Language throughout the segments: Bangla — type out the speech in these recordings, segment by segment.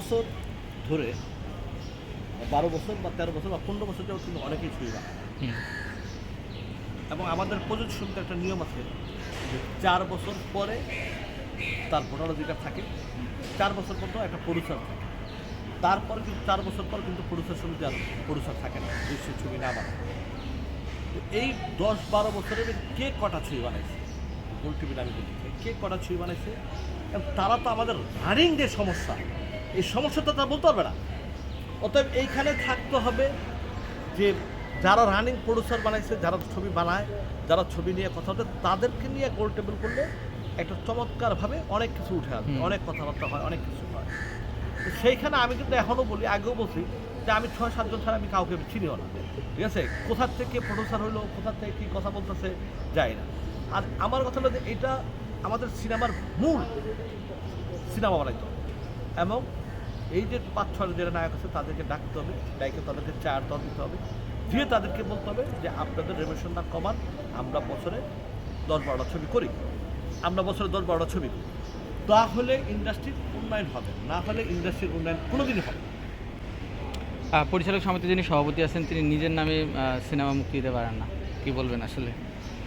বছর ধরে 12 বছর বা 13 বছর বা 15 বছর যাবত কিন্তু অনেকেই ছবি বানায়। এবং আমাদের প্রযোজক সমিতির একটা নিয়ম আছে যে 4 বছর পরে তার ভোটাধিকার থাকে, 4 বছর পর তো একটা প্রডিউসার থাকে, তারপরে কিন্তু 4 বছর পর কিন্তু প্রডিউসার সমিতি আর প্রডিউসার থাকে না যদি সে ছবি না বানায়। তো এই 10-12 বছরের কে কটা ছবি বানাইছে গোল টিভির আমি বলতে চাই, কে কটা ছবি বানাইছে, কারণ তারা তো আমাদের রানিং যে সমস্যা, এই সমস্যাটা তারা বলতে পারবে না। অতএব এইখানে থাকতে হবে যে যারা রানিং প্রডিউসার বানাইছে, যারা ছবি বানায়, যারা ছবি নিয়ে কথা বলে, তাদেরকে নিয়ে গোল টেবিল করলে একটা চমৎকারভাবে অনেক কিছু উঠে আসবে, অনেক কথাবার্তা হয়, অনেক কিছু হয়। তো সেইখানে আমি কিন্তু এখনও বলি, আগেও বলছি যে আমি 6-7 জন ছাড়া আমি কাউকে চিনিও না, ঠিক আছে? কোথার থেকে প্রডিউসার হইলো, কোথার থেকে কী কথা বলতেছে যায় না। আর আমার কথা হলো যে এটা আমাদের সিনেমার মূল, সিনেমা বানাইতে হবে এবং এই যে 5-6 যারা নায়ক আছে তাদেরকে ডাকতে হবে, ডাইকে তাদেরকে চার দর দিতে হবে, দিয়ে তাদেরকে বলতে হবে যে আপনাদের রেভেশনটা কমান, আমরা বছরে 10-12টা ছবি করি, আমরা বছরে 10-12টা ছবি করি, তাহলে ইন্ডাস্ট্রির উন্নয়ন হবে, না হলে ইন্ডাস্ট্রির উন্নয়ন কোনোদিনই হবে। পরিচালক সমিতির যিনি সভাপতি আছেন তিনি নিজের নামে সিনেমা মুক্তি দিতে পারেন না, কি বলবেন আসলে?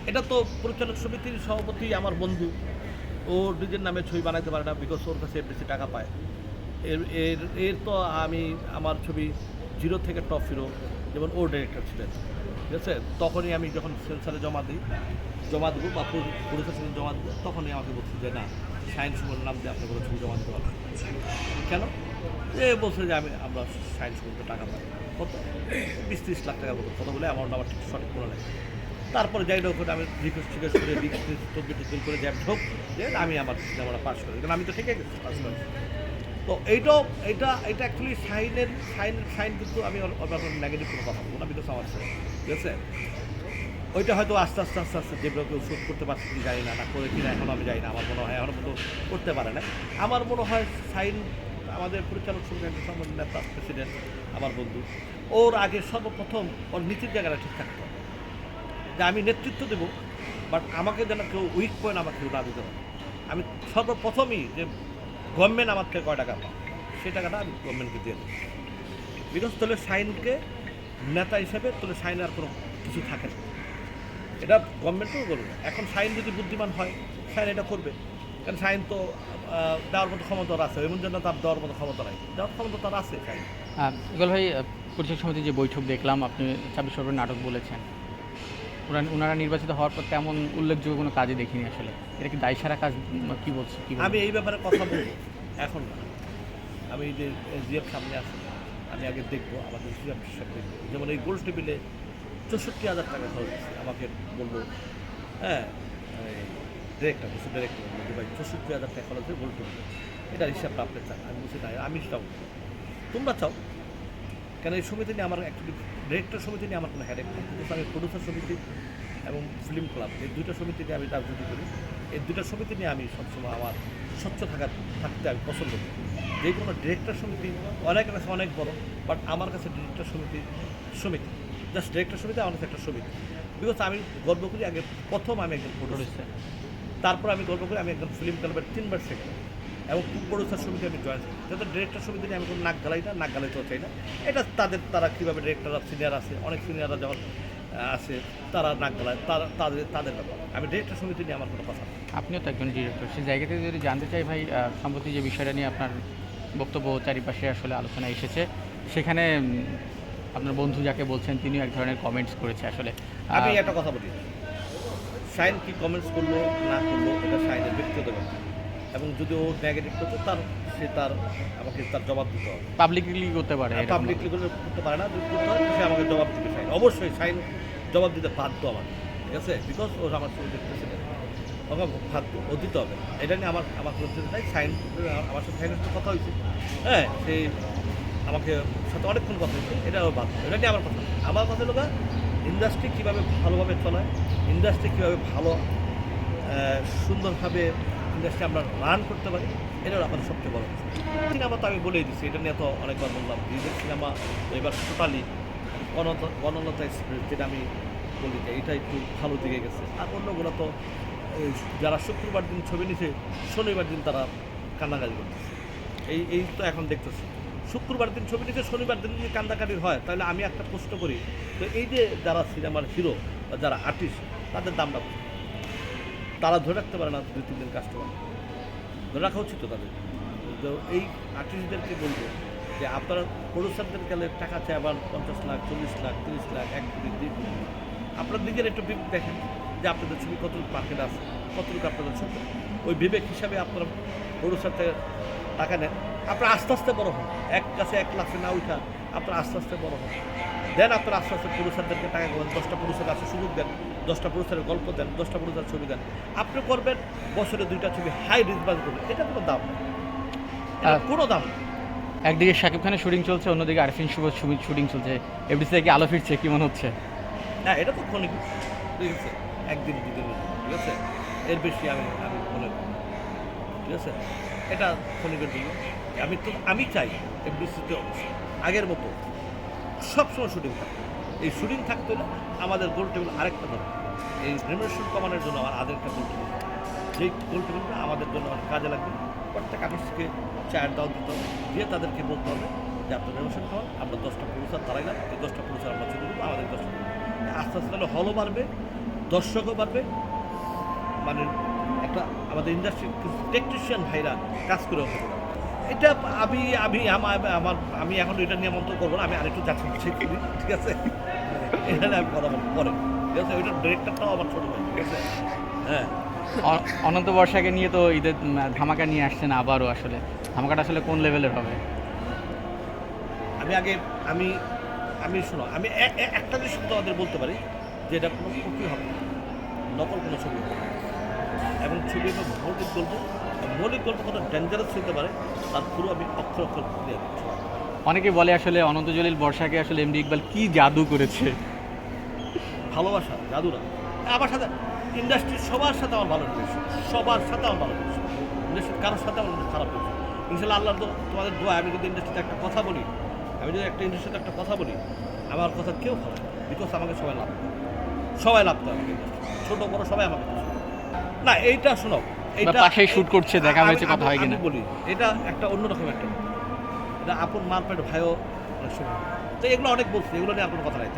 এটা তো পরিচালক সমিতির সভাপতি আমার বন্ধু, ও নিজের নামে ছবি বানাইতে পারে না, বিকজ ওর কাছে বেশি টাকা পায়। এর এর এর তো আমি আমার ছবি 0 থেকে টপ হিরো, যেমন ওর ডিরেক্টর ছিলেন, ঠিক আছে? তখনই আমি যখন সেন্সারে জমা দেবো বা প্রডিউসার সঙ্গে জমা দেবো, তখনই আমাকে বলছে যে না, সায়েন্স সুমনের নাম দিয়ে আপনি কোনো ছবি জমা দিতে পারবেন। কেন? এ বলছে যে আমরা সায়েন্স সুমনকে টাকা পাই কত, 20-30 লাখ টাকা মতো, কত বলে অ্যামাউন্ট আমার ঠিক সঠিক মনে নেই। তারপরে যাই হোক আমি রিকোয়েস্ট টিকেস্ট করে টোকেন করে যাই হোক যে আমি আমার সিনেমাটা পাস করি, কারণ আমি তো ঠিকই গেছি পাস করি। তো এটা অ্যাকচুয়ালি সাইন কিন্তু আমি নেগেটিভ কোনো কথা বলবো না, বিকজ আমার ঠিক আছে, ওইটা হয়তো আস্তে আস্তে যেগুলো কেউ শোধ করতে পারছে কি জানি না, করে কিনা এখনও আমি জানি না, আমার মনে হয় এখনও পর্যন্ত করতে পারে না। আমার মনে হয় সাইন আমাদের পরিচালক সমিতির সম্মানিত নেতা প্রেসিডেন্ট আমার বন্ধু, ওর আগে সর্বপ্রথম ওর নীতির জায়গাটা ঠিক থাকতে হবে যে আমি নেতৃত্ব দেবো, বাট আমাকে যেন কেউ উইক পয়েন্ট আমাকে কেউ না দিতে পারে। আমি সর্বপ্রথমই যে গভর্নমেন্ট আমার থেকে কয় টাকা পায় সেই টাকাটা আমি গভর্নমেন্টকে দিয়ে দেবো, বিকজ তাহলে সাইনকে নেতা হিসেবে তাহলে সাইন আর কোনো কিছু থাকে না, এটা গভর্নমেন্টও করবে। এখন সাইন যদি বুদ্ধিমান হয় সাইন এটা করবে, কারণ সাইন তো দেওয়ার মতো ক্ষমতা আছে, এমন জন্য তার দেওয়ার মতো ক্ষমতা নাই, দেওয়ার ক্ষমতা তার আছে সাইন। ইকবাল ভাই, পরিচালক সমিতির যে বৈঠক দেখলাম, আপনি 26 ফেব্রুয়ারি নাটক বলেছেন, ওনারা নির্বাচিত হওয়ার পর তেমন উল্লেখযোগ্য কোনো কাজে দেখিনি আসলে, এটা কি দায়সারা কাজ, কি বলছে? আমি এই ব্যাপারে কথা বলবো এখন না, আমি এই যে জিএফ সামনে আসে আমি আগে দেখবো, আমাদের জিএফ সামনে দেখবো, যেমন এই গোল্ড টেবিলে 64,000 টাকা খরচ হচ্ছে, আমাকে বললো হ্যাঁ ডিরেক্টর বলছে ভাই 64,000 টাকা খরচ হচ্ছে গোল্ড টেবিলে, এটা হিসাবটা আপনি চান। আমি বলছি না, আমি চাও, তোমরা চাও, কেন এই সমিতি নিয়ে আমার অ্যাকচুয়ালি ডিরেক্টর সমিতি নিয়ে আমার কোনো হেডেক নেই, কিন্তু আমি প্রডিউসার সমিতি এবং ফিল্ম ক্লাব এই দুইটা সমিতি নিয়ে আমি রাজনীতি করি, এই দুইটা সমিতি নিয়ে আমি সবসময় আমার স্বচ্ছ থাকতে আমি পছন্দ করি। যে কোনো ডিরেক্টর সমিতি অনেকের কাছে অনেক বড়, বাট আমার কাছে ডিরেক্টর সমিতি জাস্ট ডিরেক্টর সমিতি আমার কাছে একটা সমিতি, বিকজ আমি গর্ব করি আগে প্রথম আমি একজন প্রডিউসার, তারপর আমি গর্ব করি আমি একজন ফিল্ম ক্লাবের 3বার সেক্রেটারি এবং প্রডিউসার সমিতি আমি জয়েন করি, যাতে ডিরেক্টর সমিতি নিয়ে আমি কোনো নাক গালাইতেও চাই না। এটা তারা কীভাবে ডিরেক্টররা সিনিয়র আছে, অনেক সিনিয়ররা যখন আছে তারা নাক গালায়, তাদের ব্যাপার, আমি ডিরেক্টর সমিতি নিয়ে আমার কোনো কথা না। আপনিও তো একজন ডিরেক্টর, সেই জায়গা থেকে যদি জানতে চাই ভাই, সম্প্রতি যে বিষয়টা নিয়ে আপনার বক্তব্য চারিপাশে আসলে আলোচনা এসেছে, সেখানে আপনার বন্ধু যাকে বলছেন তিনিও এক ধরনের কমেন্টস করেছে আসলে। আমি একটা কথা বলি, শাইন কি কমেন্টস করলো না করলো এটা শাইনের ব্যক্তিগত ব্যাপার, এবং যদি ও নেগেটিভ করতো আমাকে তার জবাব দিতে হবে, পাবলিকলি করতে পারে, পাবলিকলি করতে পারে না, যদি করতে হয় সে আমাকে জবাব দিতে শাইন, অবশ্যই শাইন জবাব দিতে বাধ্য আমার, ঠিক আছে, বিকজ ও আমার সঙ্গে প্রেসিডেন্ট, ওকে বাধ্য, ও দিতে হবে। এটা নিয়ে আমার কোনো চিন্তা নাই, সাইন আমার সাথে সাইনের সাথে কথা হয়েছে, হ্যাঁ সেই আমাকে সাথে অনেকক্ষণ কথা হয়েছে, এটা বাধ্য, এটা নিয়ে আমার কথা। আমার কথা হলো ইন্ডাস্ট্রি কীভাবে ভালোভাবে চলায়, ইন্ডাস্ট্রি কীভাবে ভালো সুন্দরভাবে ইন্ডাস্ট্রি আমরা রান করতে পারি, এটা আমাদের সবচেয়ে বড় সিনেমা। তো আমি বলেই দিচ্ছি, এটা নিয়ে তো অনেকবার বললাম, নিজের সিনেমা এবার টোটালি গণলতা এক্সপ্রেস, যেটা আমি বলি যে এটা একটু ভালো দিকে গেছে, আর অন্যগুলো তো যারা শুক্রবার দিন ছবি নিছে শনিবার দিন তারা কান্নাকাজি করতেছে, এই তো এখন দেখতেছি শুক্রবার দিন ছবি নিচ্ছে, শনিবার দিন যদি কান্দাকাটির হয় তাহলে আমি একটা প্রশ্ন করি, তো এই যে যারা সিনেমার হিরো বা যারা আর্টিস্ট তাদের দামটা কত? তারা ধরে রাখতে পারে না 2-3 দিন কাস্টমার, ধরে রাখা উচিত তো তাদের। তো এই আর্টিস্টদেরকে বলবো যে আপনারা প্রডিউসারদের গেলে টাকা চায় আবার 50 লাখ, 40 লাখ, 30 লাখ, 1 কোটি, 2 কোটি। আপনারা নিজের একটু বিবেক দেখেন যে আপনাদের ছবি কতটুকু মার্কেট আছে, কতটুকু আপনাদের ছবি, ওই বিবেক হিসাবে আপনারা প্রডিউসার থেকে টাকা নেন। আপনারা আস্তে আস্তে বড় হন, এক কাছে 1 লাখে না উঠা আপনারা আস্তে আস্তে বড় হন, দেন আপনারা আস্তে আস্তে প্রডিউসারদেরকে টাকা দেন, 10টা প্রডিউসার আছে সুযোগ দেন, 10টা প্রডিউসারের গল্প দেন, 10টা প্রডিউসার ছবি দেন। আপনি করবেন বছরে 2টা ছবি হাই রিস্ক বাজ করবেন, এটা কোনো দাম না, এটা কোনো দাম না। একদিকে শাকিব খানের শুটিং চলছে, অন্যদিকে আরফিন শুভ শুটিং চলছে, এফডিসি থেকে আলো ফিরছে, কি মনে হচ্ছে? হ্যাঁ, এটা তো ক্ষণিক, ঠিক আছে, 1 দিন 2 দিন, ঠিক আছে, এর বেশি আমি আমি মনে করি না, ঠিক আছে, এটা ক্ষণিকের জন্য। আমি চাই এফডিসিতে আগের মতো সবসময় শুটিং থাকবে। এই শুটিং থাকতে হলে আমাদের গোল টেবিল আরেকটা দরকার, এই রেমিনেশন কমানোর জন্য আমার আরেকটা গোল টেবিল, যেই গোল টেবিলটা আমাদের জন্য অনেক কাজে লাগবে। প্রত্যেক আর্টিস্টকে চায়ের দাও দিতে হবে, দিয়ে তাদেরকে বলতে হবে যে আপনার রেমিনেশন কমান, আমরা 10টা প্রডিউসার দাঁড়াইলাম, এই 10টা প্রডিউসার আমরা ছবি দেবো, আমাদের 10টা আস্তে আস্তে তাহলে হলও বাড়বে, দর্শকও বাড়বে, মানে একটা আমাদের ইন্ডাস্ট্রির টেকনিশিয়ান ভাইরা কাজ করেও হবে। এটা আমি এখন এটা নিয়ে মন্তব্য করবো না, আমি আরেকটু যাচ্ছি করি, ঠিক আছে, এখানে আমি কথা বলবো পরে, ঠিক আছে, ওইটার ডিরেক্টরটাও আমার ছোটো ভাই, ঠিক আছে। হ্যাঁ, অনন্ত বর্ষাকে নিয়ে তো ঈদের ধামাকা নিয়ে আসছেন আবারও, আসলে ধামাকাটা আসলে কোন লেভেলের হবে? আমি শোনো, আমি একটা জিনিস তোমাদের বলতে পারি যে এটা কোনো ক্ষতি হবে না, নকল কোনো ছবি হবে না, এবং ছবি এবং মৌলিক গল্প কত ডেঞ্জারাস হতে পারে তার পুরো আমি অক্ষর ক্লিয়ার করছি। অনেকে বলে আসলে অনন্ত জলিল বর্ষাকে আসলে এমডি ইকবাল কি জাদু করেছে। ভালোবাসা, জাদুরা আমার সাথে, ইন্ডাস্ট্রির সবার সাথে আমার ভালো লেগেছে, সবার সাথে আমার ভালো লেগেছে, ইন্ডাস্ট্রির কারোর সাথে আমার খারাপ লেগেছে। ইনশাল্লাহ আল্লাহ তোমাদের দোয়া, আমি যদি ইন্ডাস্ট্রিতে একটা কথা বলি, আমার কথা কেউ ভালো না, বিকজ আমাকে সবাই লাভ করে আমাকে, ছোটো বড়ো সবাই আমাকে না। এইটা শোনো, এইটা পাশেই শুট করছে, দেখা হয়েছে, কথা হয় কিনা বলি, এটা একটা অন্যরকম একটা, এটা আপন মারপেট ভাইও অনেক সময়, তো এগুলো অনেক বলছি, এগুলো নিয়ে আর কোনো কথা নাই।